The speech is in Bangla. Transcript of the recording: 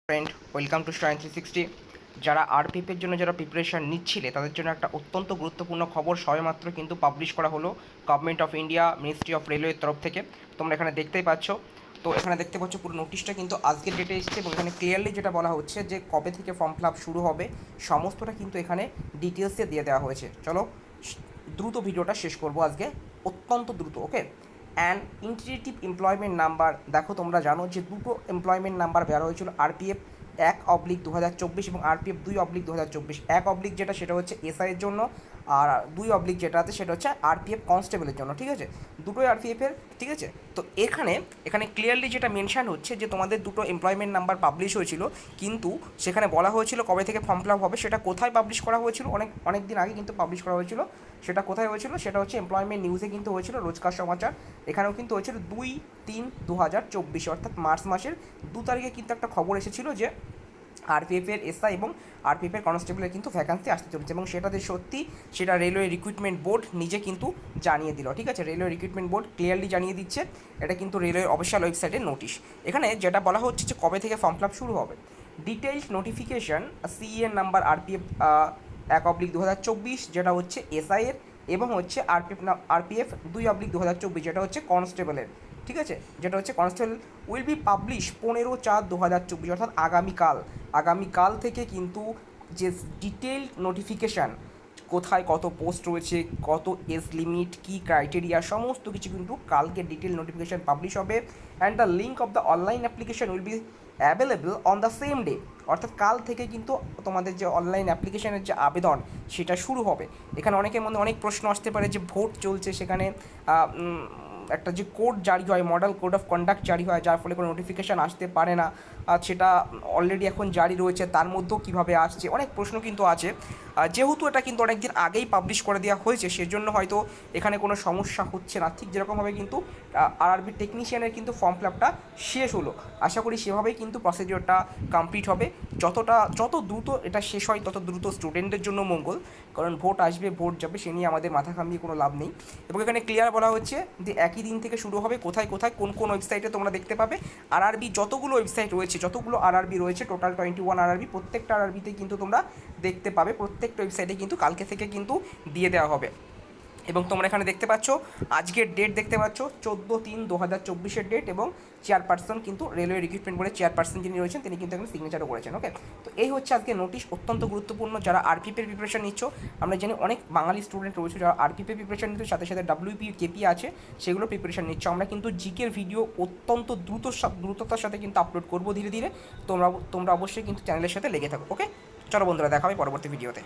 Friend, welcome to Stein 360। যারা আরপিএফের জন্য যারা প্রিপারেশান নিচ্ছিলে তাদের জন্য একটা অত্যন্ত গুরুত্বপূর্ণ খবর সবেমাত্র কিন্তু পাবলিশ করা হলো government of India, ministry of রেলওয়ের তরফ থেকে। তোমরা এখানে দেখতেই পাচ্ছ। তো এখানে দেখতে পাচ্ছ পুরো নোটিশটা কিন্তু আজকের ডেটে এসেছে এবং এখানে ক্লিয়ারলি যেটা বলা হচ্ছে যে কবে থেকে ফর্ম ফিল আপ শুরু হবে সমস্তটা কিন্তু এখানে ডিটেলসে দিয়ে দেওয়া হয়েছে। চলো দ্রুত ভিডিওটা শেষ করবো আজকে, অত্যন্ত দ্রুত। ওকে, অ্যান্ড ইন্টিগ্রেটিভ এমপ্লয়মেন্ট নাম্বার, দেখো তোমরা জানো যে দুটো এমপ্লয়মেন্ট নাম্বার বেরো হয়েছিল, আরপিএফ 1/2024 এবং আরপিএফ 2/2024। 1 যেটা সেটা হচ্ছে এসআইয়ের জন্য, আর 2 যেটা আছে সেটা হচ্ছে আরপিএফ কনস্টেবলের জন্য। ঠিক আছে, দুটোই আরপিএফের। ঠিক আছে, তো এখানে এখানে ক্লিয়ারলি যেটা মেনশান হচ্ছে যে তোমাদের দুটো এমপ্লয়মেন্ট নাম্বার পাবলিশ হয়েছিল, কিন্তু সেখানে বলা হয়েছিল কবে থেকে ফর্ম ফিল আপ হবে। সেটা কোথায় পাবলিশ করা হয়েছিল, অনেক দিন আগে কিন্তু পাবলিশ করা হয়েছিল। সেটা কোথায় হয়েছিল, সেটা হচ্ছে এমপ্লয়মেন্ট নিউজে কিন্তু হয়েছিল, রোজকার সমাচার। এখানেও কিন্তু হয়েছিল 2/3/2024, অর্থাৎ মার্চ মাসের 2 তারিখে কিন্তু একটা খবর এসেছিল যে আরপিএফের এসআই এবং আরপিএফের কনস্টেবলের কিন্তু ভ্যাকান্সি আসতে চলেছে, এবং সেটা যে সত্যি সেটা রেলওয়ে রিক্রুটমেন্ট বোর্ড নিজে কিন্তু জানিয়ে দিল। ঠিক আছে, রেলওয়ে রিক্রুটমেন্ট বোর্ড ক্লিয়ারলি জানিয়ে দিচ্ছে, এটা কিন্তু রেলওয়ের অফিসিয়াল ওয়েবসাইটের নোটিশ। এখানে যেটা বলা হচ্ছে যে কবে থেকে ফর্ম ফিল আপ শুরু হবে, detailed notification CN number RPF 1/2024 যেটা হচ্ছে এসআইয়ের, এবং হচ্ছে আরপিএফ 2/2024 যেটা হচ্ছে কনস্টেবলের। ঠিক আছে, যেটা হচ্ছে কনস্টেবল উইল বি পাবলিশ 15/4/2024, অর্থাৎ আগামীকাল থেকে কিন্তু যে ডিটেইলড নোটিফিকেশান, কোথায় কত পোস্ট রয়েছে, কত এজ লিমিট, কী ক্রাইটেরিয়া, সমস্ত কিছু কিন্তু কালকে ডিটেল নোটিফিকেশান পাবলিশ হবে। And the link of the online application will be available on the same day, অর্থাৎ কাল থেকে কিন্তু তোমাদের যে অনলাইন অ্যাপ্লিকেশানের যে আবেদন সেটা শুরু হবে। এখানে অনেকের মধ্যে অনেক প্রশ্ন আসতে পারে যে ভোট চলছে, সেখানে একটা যে কোড জারি হয়, মডেল কোড অফ কন্ডাক্ট জারি হয়, যার ফলে কোনো নোটিফিকেশান আসতে পারে না, সেটা অলরেডি এখন জারি রয়েছে, তার মধ্যেও কীভাবে আসছে, অনেক প্রশ্ন কিন্তু আছে। যেহেতু এটা কিন্তু অনেক দিন আগেই পাবলিশ করে দেওয়া হয়েছে, সেজন্য হয়তো এখানে কোনো সমস্যা হচ্ছে না। ঠিক যেরকমভাবে কিন্তু আরআরবি টেকনিশিয়ানের কিন্তু ফর্ম ফিল আপটা শেষ হলো, আশা করি সেভাবেই কিন্তু প্রসিডিওরটা কমপ্লিট হবে। যত দ্রুত এটা শেষ হয় তত দ্রুত স্টুডেন্টদের জন্য মঙ্গল, কারণ ভোট আসবে ভোট যাবে, সে নিয়ে আমাদের মাথা ঘামিয়ে কোনো লাভ নেই। এবং এখানে ক্লিয়ার বলা হচ্ছে যে একই দিন থেকে শুরু হবে, কোথায় কোথায় কোন কোন ওয়েবসাইটে তোমরা দেখতে পাবে। আরআরবি যতগুলো ওয়েবসাইট রয়েছে, যতগুলো আরআরবি রয়েছে, টোটাল 21 আরআরবি, প্রত্যেকটা আরআরবিতে কিন্তু তোমরা দেখতে পাবে, প্রত্যেকটা ওয়েবসাইটে কিন্তু কালকে থেকে কিন্তু দিয়ে দেওয়া হবে। এবং তোমরা এখানে দেখতে পাচ্ছ আজকের ডেট দেখতে পাচ্ছ 14/3/2024 ডেট, এবং চেয়ারপারসন কিন্তু রেলওয়ে রিক্রুটমেন্ট বোর্ডের চেয়ারপারসন যিনি রয়েছেন তিনি কিন্তু এখানে সিগনেচারও করেছেন। ওকে, তো এই হচ্ছে আজকে নোটিশ, অত্যন্ত গুরুত্বপূর্ণ। যারা আরপিএফের প্রিপারেশন নিচ্ছ, আমরা জানি অনেক বাঙালি স্টুডেন্ট রয়েছে যারা আরপিএফের প্রিপারেশন নিচ্ছে, সাথে সাথে ডাব্লিউপি কেপি আছে, সেগুলো প্রিপারেশন নিচ্ছ। আমরা কিন্তু জিকের ভিডিও অত্যন্ত দ্রুততার সাথে কিন্তু আপলোড করবো ধীরে ধীরে। তোমরা অবশ্যই কিন্তু চ্যানেলের সাথে লেগে থাকো। ওকে, চলো বন্ধুরা, দেখা হবে পরবর্তী ভিডিওতে।